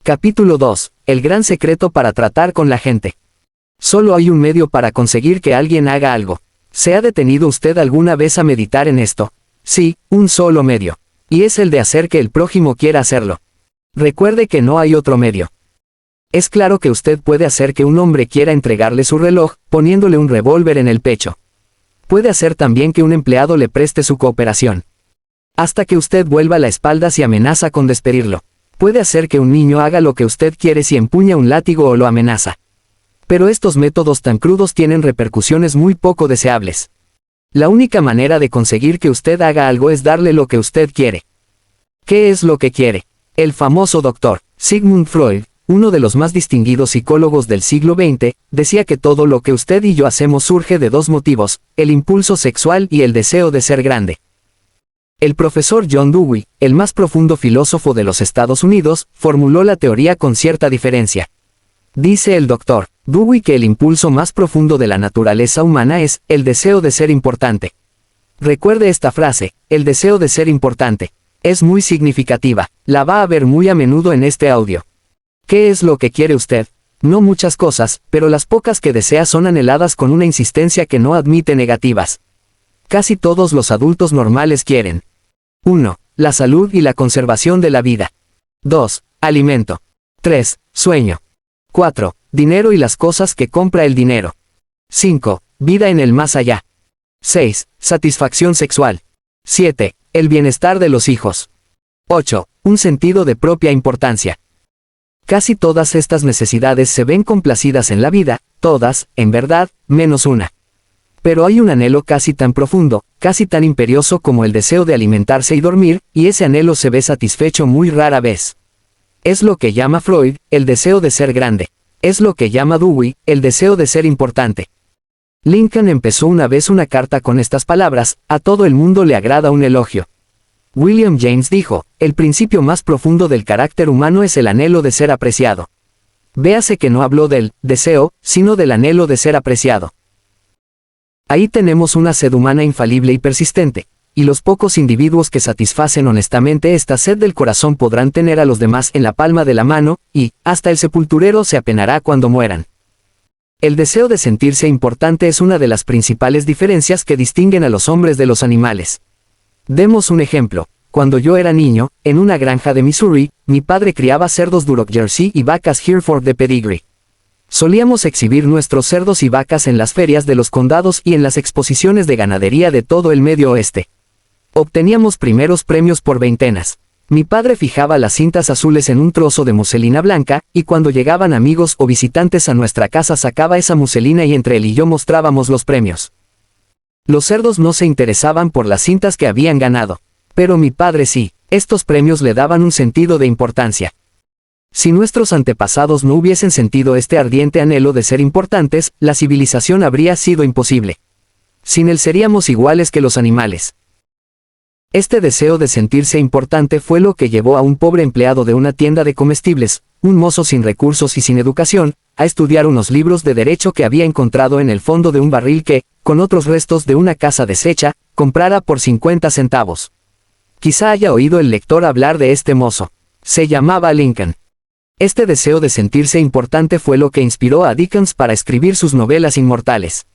Capítulo 2. El gran secreto para tratar con la gente. Solo hay un medio para conseguir que alguien haga algo. ¿Se ha detenido usted alguna vez a meditar en esto? Sí, un solo medio. Y es el de hacer que el prójimo quiera hacerlo. Recuerde que no hay otro medio. Es claro que usted puede hacer que un hombre quiera entregarle su reloj, poniéndole un revólver en el pecho. Puede hacer también que un empleado le preste su cooperación. Hasta que usted vuelva la espalda si amenaza con despedirlo. Puede hacer que un niño haga lo que usted quiere si empuña un látigo o lo amenaza. Pero estos métodos tan crudos tienen repercusiones muy poco deseables. La única manera de conseguir que usted haga algo es darle lo que usted quiere. ¿Qué es lo que quiere? El famoso doctor Sigmund Freud, uno de los más distinguidos psicólogos del siglo XX, decía que todo lo que usted y yo hacemos surge de dos motivos, el impulso sexual y el deseo de ser grande. El profesor John Dewey, el más profundo filósofo de los Estados Unidos, formuló la teoría con cierta diferencia. Dice el Dr. Dewey que el impulso más profundo de la naturaleza humana es el deseo de ser importante. Recuerde esta frase, el deseo de ser importante. Es muy significativa, la va a ver muy a menudo en este audio. ¿Qué es lo que quiere usted? No muchas cosas, pero las pocas que desea son anheladas con una insistencia que no admite negativas. Casi todos los adultos normales quieren. 1. La salud y la conservación de la vida. 2. Alimento. 3. Sueño. 4. Dinero y las cosas que compra el dinero. 5. Vida en el más allá. 6. Satisfacción sexual. 7. El bienestar de los hijos. 8. Un sentido de propia importancia. Casi todas estas necesidades se ven complacidas en la vida, todas, en verdad, menos una. Pero hay un anhelo casi tan profundo, casi tan imperioso como el deseo de alimentarse y dormir, y ese anhelo se ve satisfecho muy rara vez. Es lo que llama Freud, el deseo de ser grande. Es lo que llama Dewey, el deseo de ser importante. Lincoln empezó una vez una carta con estas palabras, a todo el mundo le agrada un elogio. William James dijo, el principio más profundo del carácter humano es el anhelo de ser apreciado. Véase que no habló del deseo, sino del anhelo de ser apreciado. Ahí tenemos una sed humana infalible y persistente, y los pocos individuos que satisfacen honestamente esta sed del corazón podrán tener a los demás en la palma de la mano, y, hasta el sepulturero se apenará cuando mueran. El deseo de sentirse importante es una de las principales diferencias que distinguen a los hombres de los animales. Demos un ejemplo. Cuando yo era niño, en una granja de Missouri, mi padre criaba cerdos Duroc Jersey y vacas Hereford de pedigrí. Solíamos exhibir nuestros cerdos y vacas en las ferias de los condados y en las exposiciones de ganadería de todo el Medio Oeste. Obteníamos primeros premios por veintenas. Mi padre fijaba las cintas azules en un trozo de muselina blanca, y cuando llegaban amigos o visitantes a nuestra casa sacaba esa muselina y entre él y yo mostrábamos los premios. Los cerdos no se interesaban por las cintas que habían ganado. Pero mi padre sí, estos premios le daban un sentido de importancia. Si nuestros antepasados no hubiesen sentido este ardiente anhelo de ser importantes, la civilización habría sido imposible. Sin él seríamos iguales que los animales. Este deseo de sentirse importante fue lo que llevó a un pobre empleado de una tienda de comestibles, un mozo sin recursos y sin educación, a estudiar unos libros de derecho que había encontrado en el fondo de un barril que, con otros restos de una casa deshecha, comprara por 50 centavos. Quizá haya oído el lector hablar de este mozo. Se llamaba Lincoln. Este deseo de sentirse importante fue lo que inspiró a Dickens para escribir sus novelas inmortales.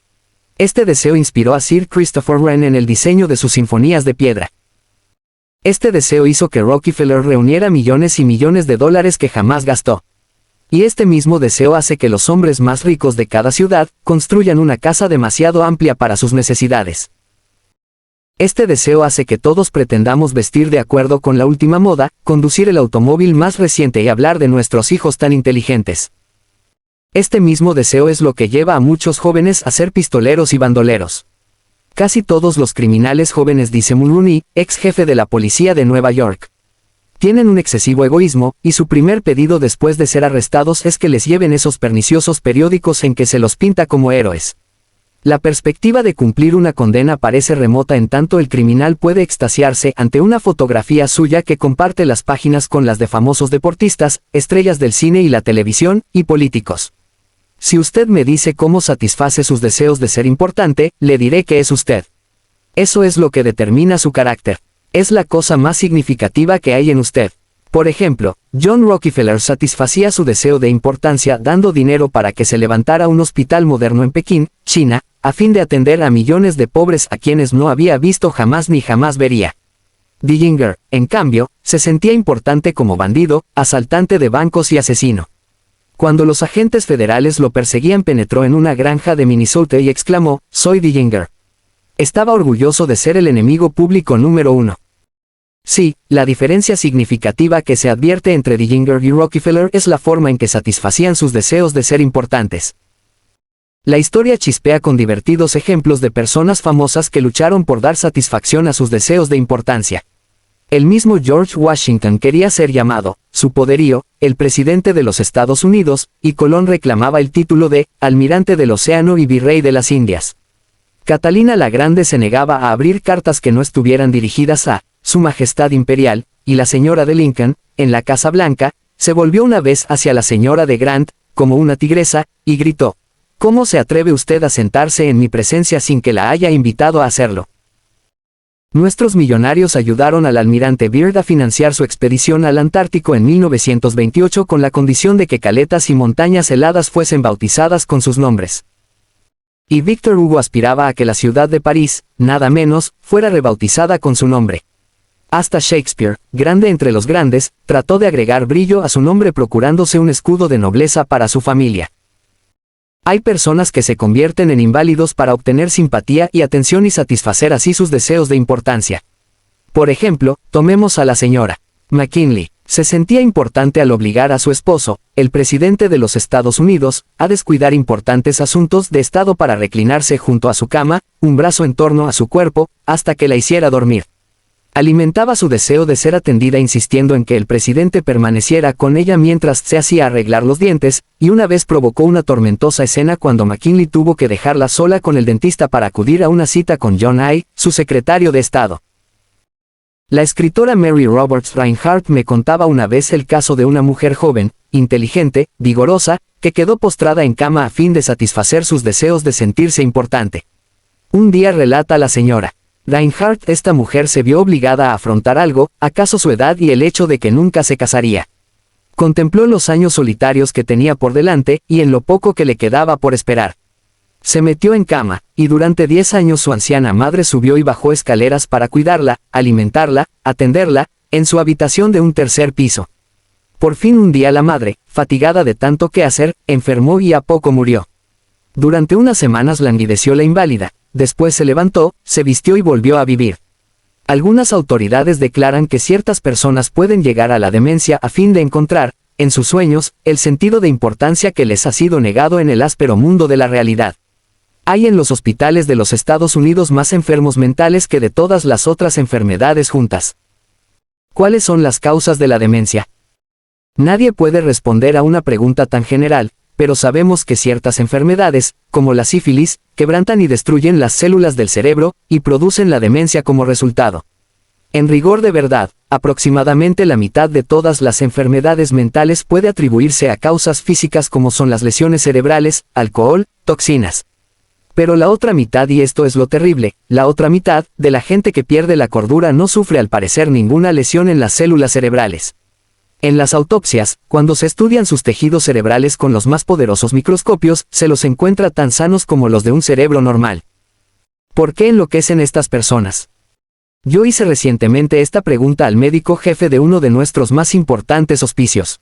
Este deseo inspiró a Sir Christopher Wren en el diseño de sus sinfonías de piedra. Este deseo hizo que Rockefeller reuniera millones y millones de dólares que jamás gastó. Y este mismo deseo hace que los hombres más ricos de cada ciudad construyan una casa demasiado amplia para sus necesidades. Este deseo hace que todos pretendamos vestir de acuerdo con la última moda, conducir el automóvil más reciente y hablar de nuestros hijos tan inteligentes. Este mismo deseo es lo que lleva a muchos jóvenes a ser pistoleros y bandoleros. Casi todos los criminales jóvenes, dice Mulrooney, ex jefe de la policía de Nueva York, tienen un excesivo egoísmo, y su primer pedido después de ser arrestados es que les lleven esos perniciosos periódicos en que se los pinta como héroes. La perspectiva de cumplir una condena parece remota en tanto el criminal puede extasiarse ante una fotografía suya que comparte las páginas con las de famosos deportistas, estrellas del cine y la televisión, y políticos. Si usted me dice cómo satisface sus deseos de ser importante, le diré que es usted. Eso es lo que determina su carácter. Es la cosa más significativa que hay en usted. Por ejemplo, John Rockefeller satisfacía su deseo de importancia dando dinero para que se levantara un hospital moderno en Pekín, China, a fin de atender a millones de pobres a quienes no había visto jamás ni jamás vería. Dillinger, en cambio, se sentía importante como bandido, asaltante de bancos y asesino. Cuando los agentes federales lo perseguían, penetró en una granja de Minnesota y exclamó: "Soy Dillinger". Estaba orgulloso de ser el enemigo público número uno. Sí, la diferencia significativa que se advierte entre Dillinger y Rockefeller es la forma en que satisfacían sus deseos de ser importantes. La historia chispea con divertidos ejemplos de personas famosas que lucharon por dar satisfacción a sus deseos de importancia. El mismo George Washington quería ser llamado, su poderío, el presidente de los Estados Unidos, y Colón reclamaba el título de almirante del océano y virrey de las Indias. Catalina la Grande se negaba a abrir cartas que no estuvieran dirigidas a Su Majestad Imperial, y la señora de Lincoln, en la Casa Blanca, se volvió una vez hacia la señora de Grant, como una tigresa, y gritó: "¿Cómo se atreve usted a sentarse en mi presencia sin que la haya invitado a hacerlo?". Nuestros millonarios ayudaron al almirante Byrd a financiar su expedición al Antártico en 1928 con la condición de que caletas y montañas heladas fuesen bautizadas con sus nombres. Y Víctor Hugo aspiraba a que la ciudad de París, nada menos, fuera rebautizada con su nombre. Hasta Shakespeare, grande entre los grandes, trató de agregar brillo a su nombre procurándose un escudo de nobleza para su familia. Hay personas que se convierten en inválidos para obtener simpatía y atención y satisfacer así sus deseos de importancia. Por ejemplo, tomemos a la señora McKinley. Se sentía importante al obligar a su esposo, el presidente de los Estados Unidos, a descuidar importantes asuntos de Estado para reclinarse junto a su cama, un brazo en torno a su cuerpo, hasta que la hiciera dormir. Alimentaba su deseo de ser atendida insistiendo en que el presidente permaneciera con ella mientras se hacía arreglar los dientes, y una vez provocó una tormentosa escena cuando McKinley tuvo que dejarla sola con el dentista para acudir a una cita con John I., su secretario de Estado. La escritora Mary Roberts Rinehart me contaba una vez el caso de una mujer joven, inteligente, vigorosa, que quedó postrada en cama a fin de satisfacer sus deseos de sentirse importante. Un día, relata la señora Rinehart, esta mujer se vio obligada a afrontar algo, acaso su edad y el hecho de que nunca se casaría. Contempló los años solitarios que tenía por delante, y en lo poco que le quedaba por esperar. Se metió en cama, y durante 10 años su anciana madre subió y bajó escaleras para cuidarla, alimentarla, atenderla, en su habitación de un tercer piso. Por fin un día la madre, fatigada de tanto que hacer, enfermó y a poco murió. Durante unas semanas languideció la inválida, después se levantó, se vistió y volvió a vivir. Algunas autoridades declaran que ciertas personas pueden llegar a la demencia a fin de encontrar, en sus sueños, el sentido de importancia que les ha sido negado en el áspero mundo de la realidad. Hay en los hospitales de los Estados Unidos más enfermos mentales que de todas las otras enfermedades juntas. ¿Cuáles son las causas de la demencia? Nadie puede responder a una pregunta tan general, pero sabemos que ciertas enfermedades, como la sífilis, quebrantan y destruyen las células del cerebro, y producen la demencia como resultado. En rigor de verdad, aproximadamente la mitad de todas las enfermedades mentales puede atribuirse a causas físicas como son las lesiones cerebrales, alcohol, toxinas. Pero la otra mitad, y esto es lo terrible, la otra mitad, de la gente que pierde la cordura no sufre al parecer ninguna lesión en las células cerebrales. En las autopsias, cuando se estudian sus tejidos cerebrales con los más poderosos microscopios, se los encuentra tan sanos como los de un cerebro normal. ¿Por qué enloquecen estas personas? Yo hice recientemente esta pregunta al médico jefe de uno de nuestros más importantes hospicios.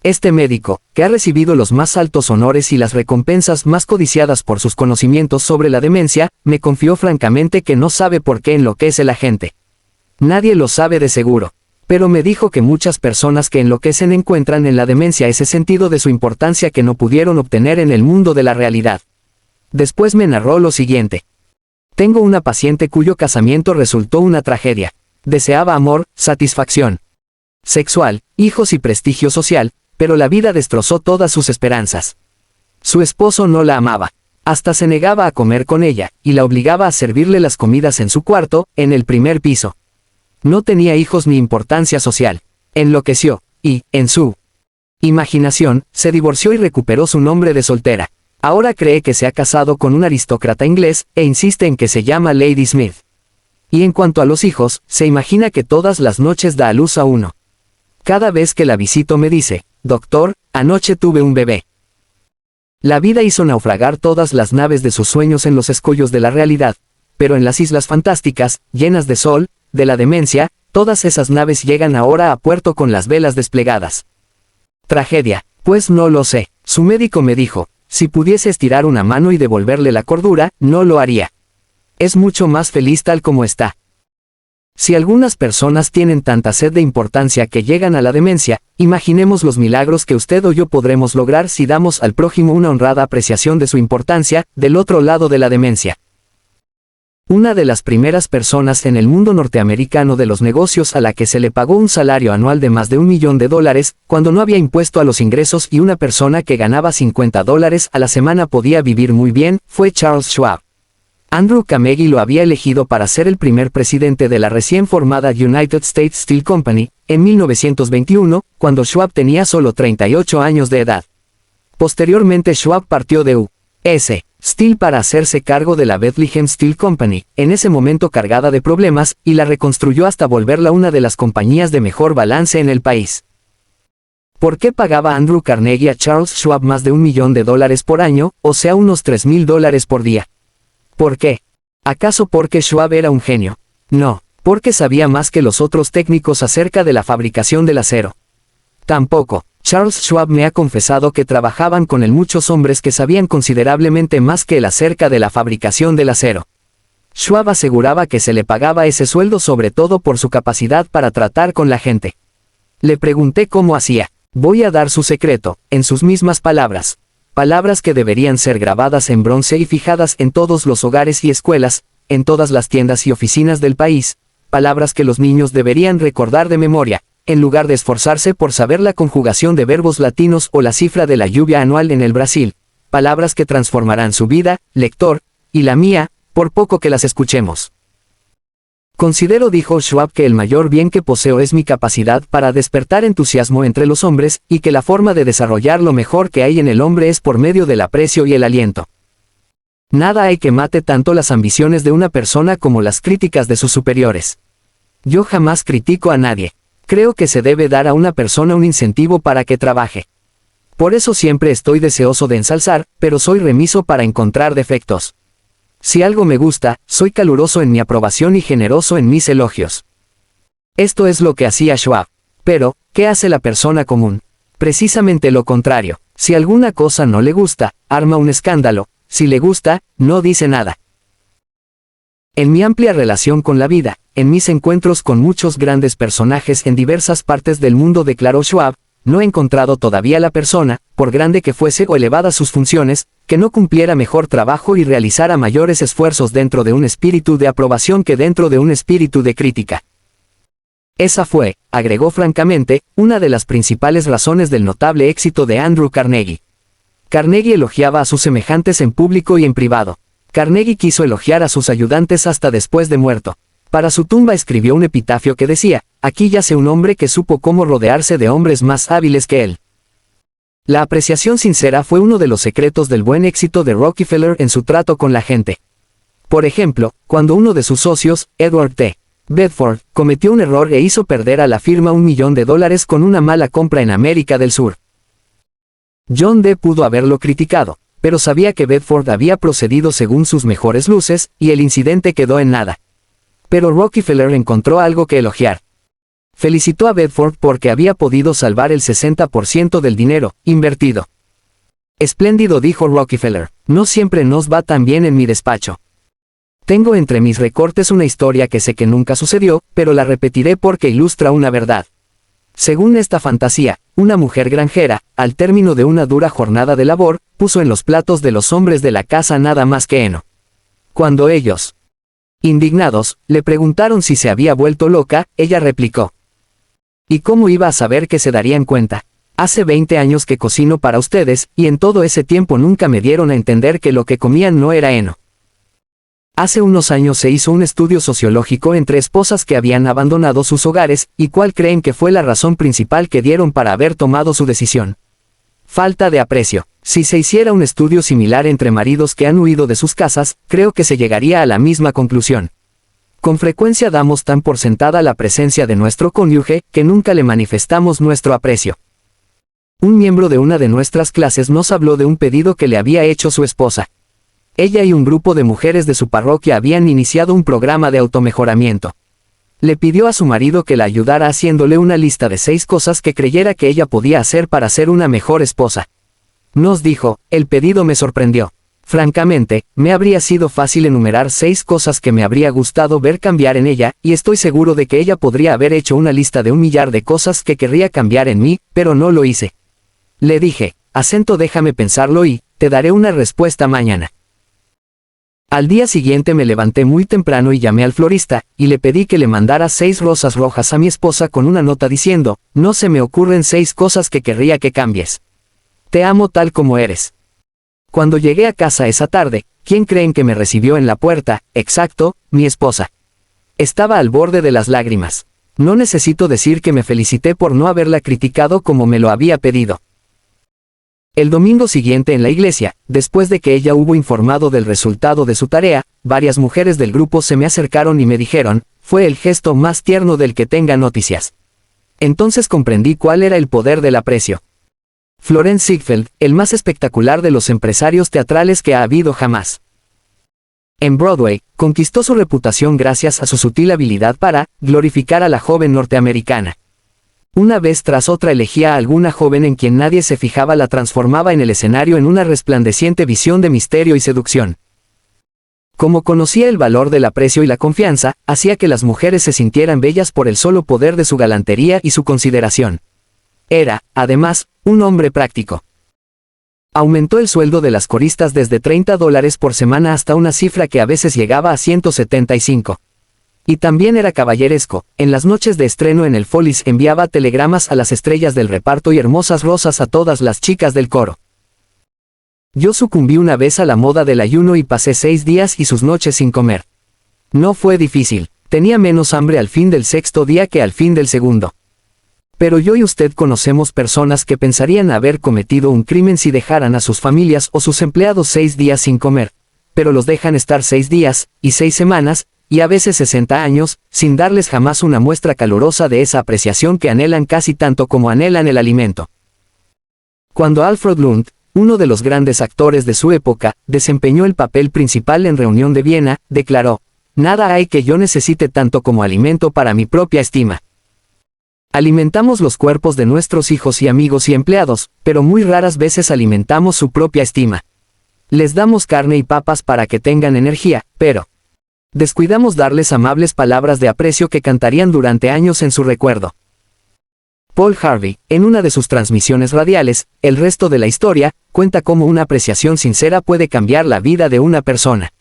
Este médico, que ha recibido los más altos honores y las recompensas más codiciadas por sus conocimientos sobre la demencia, me confió francamente que no sabe por qué enloquece la gente. Nadie lo sabe de seguro. Pero me dijo que muchas personas que enloquecen encuentran en la demencia ese sentido de su importancia que no pudieron obtener en el mundo de la realidad. Después me narró lo siguiente. Tengo una paciente cuyo casamiento resultó una tragedia. Deseaba amor, satisfacción sexual, hijos y prestigio social, pero la vida destrozó todas sus esperanzas. Su esposo no la amaba. Hasta se negaba a comer con ella, y la obligaba a servirle las comidas en su cuarto, en el primer piso. No tenía hijos ni importancia social. Enloqueció, y, en su imaginación, se divorció y recuperó su nombre de soltera. Ahora cree que se ha casado con un aristócrata inglés, e insiste en que se llama Lady Smith. Y en cuanto a los hijos, se imagina que todas las noches da a luz a uno. Cada vez que la visito me dice, doctor, anoche tuve un bebé. La vida hizo naufragar todas las naves de sus sueños en los escollos de la realidad, pero en las islas fantásticas, llenas de sol, de la demencia, todas esas naves llegan ahora a puerto con las velas desplegadas. Tragedia, pues no lo sé. Su médico me dijo, si pudiese estirar una mano y devolverle la cordura, no lo haría. Es mucho más feliz tal como está. Si algunas personas tienen tanta sed de importancia que llegan a la demencia, imaginemos los milagros que usted o yo podremos lograr si damos al prójimo una honrada apreciación de su importancia, del otro lado de la demencia. Una de las primeras personas en el mundo norteamericano de los negocios a la que se le pagó un salario anual de más de $1 millón, cuando no había impuesto a los ingresos y una persona que ganaba $50 a la semana podía vivir muy bien, fue Charles Schwab. Andrew Carnegie lo había elegido para ser el primer presidente de la recién formada United States Steel Company, en 1921, cuando Schwab tenía solo 38 años de edad. Posteriormente Schwab partió de U.S. Steel para hacerse cargo de la Bethlehem Steel Company, en ese momento cargada de problemas, y la reconstruyó hasta volverla una de las compañías de mejor balance en el país. ¿Por qué pagaba Andrew Carnegie a Charles Schwab más de $1 millón por año, o sea unos $3,000 por día? ¿Por qué? ¿Acaso porque Schwab era un genio? No, porque sabía más que los otros técnicos acerca de la fabricación del acero. Tampoco. Charles Schwab me ha confesado que trabajaban con él muchos hombres que sabían considerablemente más que él acerca de la fabricación del acero. Schwab aseguraba que se le pagaba ese sueldo sobre todo por su capacidad para tratar con la gente. Le pregunté cómo hacía. Voy a dar su secreto, en sus mismas palabras. Palabras que deberían ser grabadas en bronce y fijadas en todos los hogares y escuelas, en todas las tiendas y oficinas del país, palabras que los niños deberían recordar de memoria, en lugar de esforzarse por saber la conjugación de verbos latinos o la cifra de la lluvia anual en el Brasil, palabras que transformarán su vida, lector, y la mía, por poco que las escuchemos. Considero, dijo Schwab, que el mayor bien que poseo es mi capacidad para despertar entusiasmo entre los hombres, y que la forma de desarrollar lo mejor que hay en el hombre es por medio del aprecio y el aliento. Nada hay que mate tanto las ambiciones de una persona como las críticas de sus superiores. Yo jamás critico a nadie. Creo que se debe dar a una persona un incentivo para que trabaje. Por eso siempre estoy deseoso de ensalzar, pero soy remiso para encontrar defectos. Si algo me gusta, soy caluroso en mi aprobación y generoso en mis elogios. Esto es lo que hacía Schwab. Pero, ¿qué hace la persona común? Precisamente lo contrario. Si alguna cosa no le gusta, arma un escándalo. Si le gusta, no dice nada. En mi amplia relación con la vida, en mis encuentros con muchos grandes personajes en diversas partes del mundo, declaró Schwab, no he encontrado todavía la persona, por grande que fuese o elevadas sus funciones, que no cumpliera mejor trabajo y realizara mayores esfuerzos dentro de un espíritu de aprobación que dentro de un espíritu de crítica. Esa fue, agregó francamente, una de las principales razones del notable éxito de Andrew Carnegie. Carnegie elogiaba a sus semejantes en público y en privado. Carnegie quiso elogiar a sus ayudantes hasta después de muerto. Para su tumba escribió un epitafio que decía, aquí yace un hombre que supo cómo rodearse de hombres más hábiles que él. La apreciación sincera fue uno de los secretos del buen éxito de Rockefeller en su trato con la gente. Por ejemplo, cuando uno de sus socios, Edward T. Bedford, cometió un error e hizo perder a la firma $1 millón con una mala compra en América del Sur. John D. pudo haberlo criticado, pero sabía que Bedford había procedido según sus mejores luces, y el incidente quedó en nada. Pero Rockefeller encontró algo que elogiar. Felicitó a Bedford porque había podido salvar el 60% del dinero invertido. Espléndido, dijo Rockefeller, no siempre nos va tan bien en mi despacho. Tengo entre mis recortes una historia que sé que nunca sucedió, pero la repetiré porque ilustra una verdad. Según esta fantasía, una mujer granjera, al término de una dura jornada de labor, puso en los platos de los hombres de la casa nada más que heno. Cuando ellos, indignados, le preguntaron si se había vuelto loca, ella replicó: ¿y cómo iba a saber que se darían cuenta? Hace 20 años que cocino para ustedes, y en todo ese tiempo nunca me dieron a entender que lo que comían no era heno. Hace unos años se hizo un estudio sociológico entre esposas que habían abandonado sus hogares, y ¿cuál creen que fue la razón principal que dieron para haber tomado su decisión? Falta de aprecio. Si se hiciera un estudio similar entre maridos que han huido de sus casas, creo que se llegaría a la misma conclusión. Con frecuencia damos tan por sentada la presencia de nuestro cónyuge, que nunca le manifestamos nuestro aprecio. Un miembro de una de nuestras clases nos habló de un pedido que le había hecho su esposa. Ella y un grupo de mujeres de su parroquia habían iniciado un programa de automejoramiento. Le pidió a su marido que la ayudara haciéndole una lista de 6 cosas que creyera que ella podía hacer para ser una mejor esposa. Nos dijo, el pedido me sorprendió. Francamente, me habría sido fácil enumerar 6 cosas que me habría gustado ver cambiar en ella, y estoy seguro de que ella podría haber hecho una lista de 1.000.000 de cosas que querría cambiar en mí, pero no lo hice. Le dije, déjame pensarlo y, te daré una respuesta mañana. Al día siguiente me levanté muy temprano y llamé al florista, y le pedí que le mandara 6 rosas rojas a mi esposa con una nota diciendo, no se me ocurren 6 cosas que querría que cambies. Te amo tal como eres. Cuando llegué a casa esa tarde, ¿quién creen que me recibió en la puerta? Exacto, mi esposa. Estaba al borde de las lágrimas. No necesito decir que me felicité por no haberla criticado como me lo había pedido. El domingo siguiente en la iglesia, después de que ella hubo informado del resultado de su tarea, varias mujeres del grupo se me acercaron y me dijeron, fue el gesto más tierno del que tenga noticias. Entonces comprendí cuál era el poder del aprecio. Florence Ziegfeld, el más espectacular de los empresarios teatrales que ha habido jamás. En Broadway, conquistó su reputación gracias a su sutil habilidad para glorificar a la joven norteamericana. Una vez tras otra elegía a alguna joven en quien nadie se fijaba, la transformaba en el escenario en una resplandeciente visión de misterio y seducción. Como conocía el valor del aprecio y la confianza, hacía que las mujeres se sintieran bellas por el solo poder de su galantería y su consideración. Era, además, un hombre práctico. Aumentó el sueldo de las coristas desde $30 por semana hasta una cifra que a veces llegaba a 175. Y también era caballeresco. En las noches de estreno en el Follies enviaba telegramas a las estrellas del reparto y hermosas rosas a todas las chicas del coro. Yo sucumbí una vez a la moda del ayuno y pasé 6 días y sus noches sin comer. No fue difícil, tenía menos hambre al fin del 6º día que al fin del 2º. Pero yo y usted conocemos personas que pensarían haber cometido un crimen si dejaran a sus familias o sus empleados 6 días sin comer, pero los dejan estar 6 días, y 6 semanas, y a veces 60 años, sin darles jamás una muestra calurosa de esa apreciación que anhelan casi tanto como anhelan el alimento. Cuando Alfred Lund, uno de los grandes actores de su época, desempeñó el papel principal en Reunión de Viena, declaró, nada hay que yo necesite tanto como alimento para mi propia estima. Alimentamos los cuerpos de nuestros hijos y amigos y empleados, pero muy raras veces alimentamos su propia estima. Les damos carne y papas para que tengan energía, pero descuidamos darles amables palabras de aprecio que cantarían durante años en su recuerdo. Paul Harvey, en una de sus transmisiones radiales, El resto de la historia, cuenta cómo una apreciación sincera puede cambiar la vida de una persona.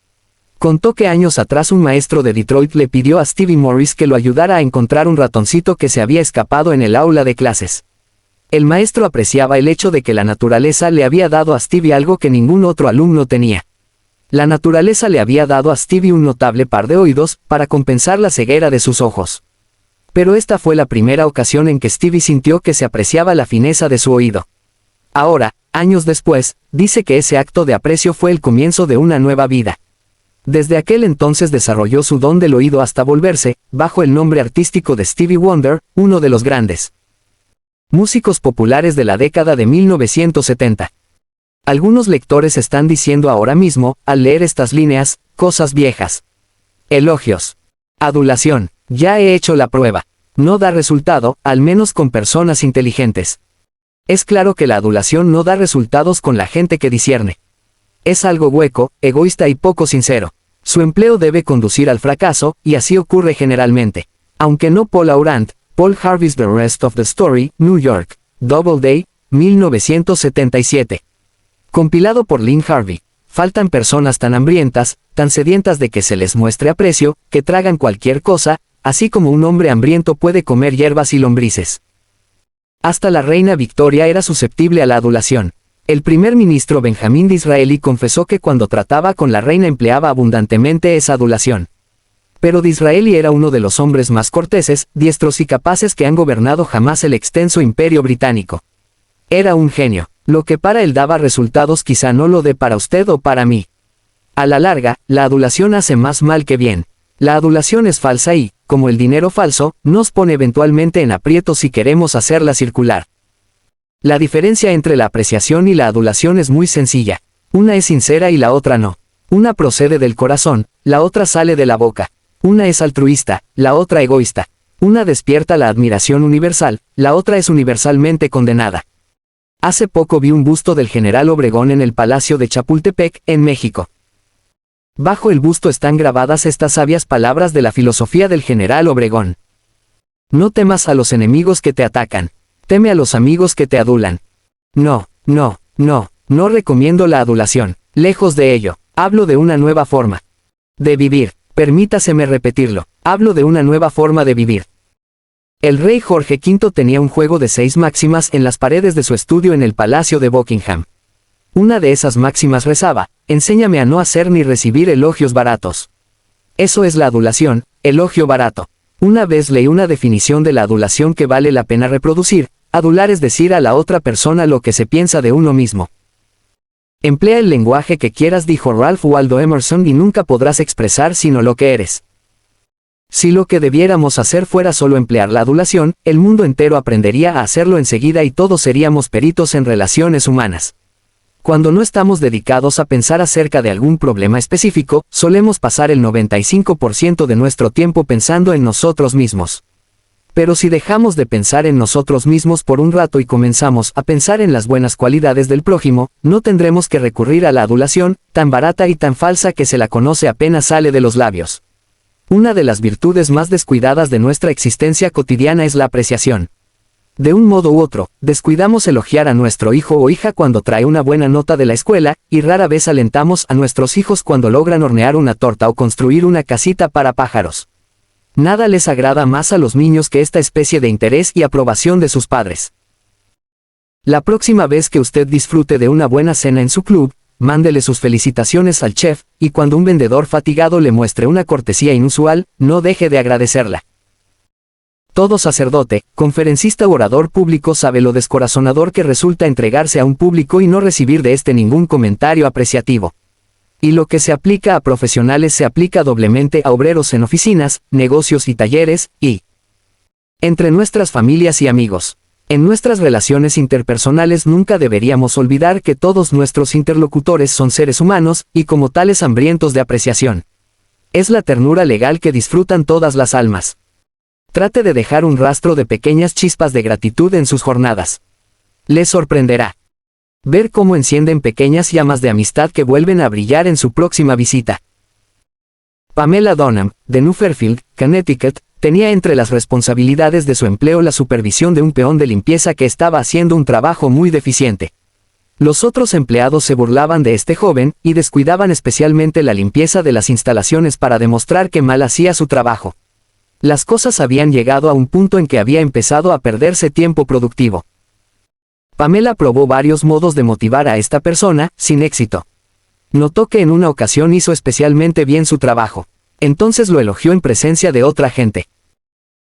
Contó que años atrás un maestro de Detroit le pidió a Stevie Morris que lo ayudara a encontrar un ratoncito que se había escapado en el aula de clases. El maestro apreciaba el hecho de que la naturaleza le había dado a Stevie algo que ningún otro alumno tenía. La naturaleza le había dado a Stevie un notable par de oídos, para compensar la ceguera de sus ojos. Pero esta fue la primera ocasión en que Stevie sintió que se apreciaba la fineza de su oído. Ahora, años después, dice que ese acto de aprecio fue el comienzo de una nueva vida. Desde aquel entonces desarrolló su don del oído hasta volverse, bajo el nombre artístico de Stevie Wonder, uno de los grandes músicos populares de la década de 1970. Algunos lectores están diciendo ahora mismo, al leer estas líneas, cosas viejas. Elogios. Adulación. Ya he hecho la prueba. No da resultado, al menos con personas inteligentes. Es claro que la adulación no da resultados con la gente que discierne. Es algo hueco, egoísta y poco sincero. Su empleo debe conducir al fracaso, y así ocurre generalmente. Aunque no Paul Aurant, Paul Harvey's The Rest of the Story, New York, Doubleday, 1977. Compilado por Lynn Harvey. Faltan personas tan hambrientas, tan sedientas de que se les muestre aprecio, que tragan cualquier cosa, así como un hombre hambriento puede comer hierbas y lombrices. Hasta la reina Victoria era susceptible a la adulación. El primer ministro Benjamín Disraeli confesó que cuando trataba con la reina empleaba abundantemente esa adulación. Pero Disraeli era uno de los hombres más corteses, diestros y capaces que han gobernado jamás el extenso imperio británico. Era un genio. Lo que para él daba resultados quizá no lo dé para usted o para mí. A la larga, la adulación hace más mal que bien. La adulación es falsa y, como el dinero falso, nos pone eventualmente en aprietos si queremos hacerla circular. La diferencia entre la apreciación y la adulación es muy sencilla. Una es sincera y la otra no. Una procede del corazón, la otra sale de la boca. Una es altruista, la otra egoísta. Una despierta la admiración universal, la otra es universalmente condenada. Hace poco vi un busto del general Obregón en el Palacio de Chapultepec, en México. Bajo el busto están grabadas estas sabias palabras de la filosofía del general Obregón. No temas a los enemigos que te atacan. Teme a los amigos que te adulan. No recomiendo la adulación. Lejos de ello, hablo de una nueva forma de vivir. Permítaseme repetirlo, hablo de una nueva forma de vivir. El rey Jorge V tenía un juego de 6 máximas en las paredes de su estudio en el Palacio de Buckingham. Una de esas máximas rezaba: enséñame a no hacer ni recibir elogios baratos. Eso es la adulación, elogio barato. Una vez leí una definición de la adulación que vale la pena reproducir. Adular es decir a la otra persona lo que se piensa de uno mismo. Emplea el lenguaje que quieras, dijo Ralph Waldo Emerson, y nunca podrás expresar sino lo que eres. Si lo que debiéramos hacer fuera solo emplear la adulación, el mundo entero aprendería a hacerlo enseguida y todos seríamos peritos en relaciones humanas. Cuando no estamos dedicados a pensar acerca de algún problema específico, solemos pasar el 95% de nuestro tiempo pensando en nosotros mismos. Pero si dejamos de pensar en nosotros mismos por un rato y comenzamos a pensar en las buenas cualidades del prójimo, no tendremos que recurrir a la adulación, tan barata y tan falsa que se la conoce apenas sale de los labios. Una de las virtudes más descuidadas de nuestra existencia cotidiana es la apreciación. De un modo u otro, descuidamos elogiar a nuestro hijo o hija cuando trae una buena nota de la escuela, y rara vez alentamos a nuestros hijos cuando logran hornear una torta o construir una casita para pájaros. Nada les agrada más a los niños que esta especie de interés y aprobación de sus padres. La próxima vez que usted disfrute de una buena cena en su club, mándele sus felicitaciones al chef, y cuando un vendedor fatigado le muestre una cortesía inusual, no deje de agradecerla. Todo sacerdote, conferencista o orador público sabe lo descorazonador que resulta entregarse a un público y no recibir de este ningún comentario apreciativo. Y lo que se aplica a profesionales se aplica doblemente a obreros en oficinas, negocios y talleres, y entre nuestras familias y amigos. En nuestras relaciones interpersonales nunca deberíamos olvidar que todos nuestros interlocutores son seres humanos, y como tales hambrientos de apreciación. Es la ternura legal que disfrutan todas las almas. Trate de dejar un rastro de pequeñas chispas de gratitud en sus jornadas. Les sorprenderá ver cómo encienden pequeñas llamas de amistad que vuelven a brillar en su próxima visita. Pamela Dunham, de New Fairfield, Connecticut, tenía entre las responsabilidades de su empleo la supervisión de un peón de limpieza que estaba haciendo un trabajo muy deficiente. Los otros empleados se burlaban de este joven, y descuidaban especialmente la limpieza de las instalaciones para demostrar que mal hacía su trabajo. Las cosas habían llegado a un punto en que había empezado a perderse tiempo productivo. Pamela probó varios modos de motivar a esta persona, sin éxito. Notó que en una ocasión hizo especialmente bien su trabajo. Entonces lo elogió en presencia de otra gente.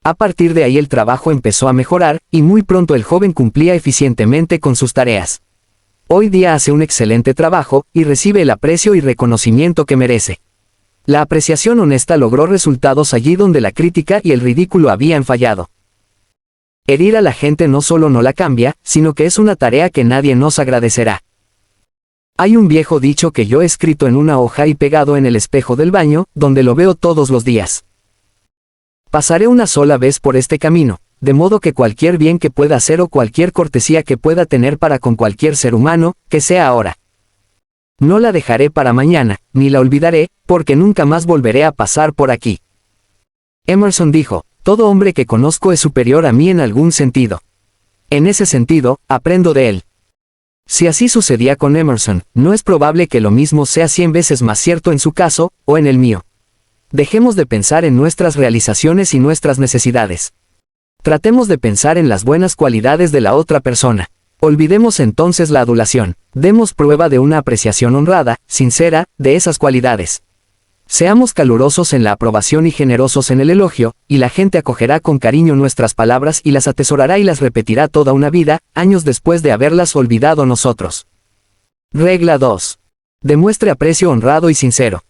A partir de ahí el trabajo empezó a mejorar, y muy pronto el joven cumplía eficientemente con sus tareas. Hoy día hace un excelente trabajo, y recibe el aprecio y reconocimiento que merece. La apreciación honesta logró resultados allí donde la crítica y el ridículo habían fallado. Herir a la gente no solo no la cambia, sino que es una tarea que nadie nos agradecerá. Hay un viejo dicho que yo he escrito en una hoja y pegado en el espejo del baño, donde lo veo todos los días. Pasaré una sola vez por este camino, de modo que cualquier bien que pueda hacer o cualquier cortesía que pueda tener para con cualquier ser humano, que sea ahora. No la dejaré para mañana, ni la olvidaré, porque nunca más volveré a pasar por aquí. Emerson dijo: todo hombre que conozco es superior a mí en algún sentido. En ese sentido, aprendo de él. Si así sucedía con Emerson, no es probable que lo mismo sea 100 veces más cierto en su caso, o en el mío. Dejemos de pensar en nuestras realizaciones y nuestras necesidades. Tratemos de pensar en las buenas cualidades de la otra persona. Olvidemos entonces la adulación. Demos prueba de una apreciación honrada, sincera, de esas cualidades. Seamos calurosos en la aprobación y generosos en el elogio, y la gente acogerá con cariño nuestras palabras y las atesorará y las repetirá toda una vida, años después de haberlas olvidado nosotros. Regla 2. Demuestre aprecio honrado y sincero.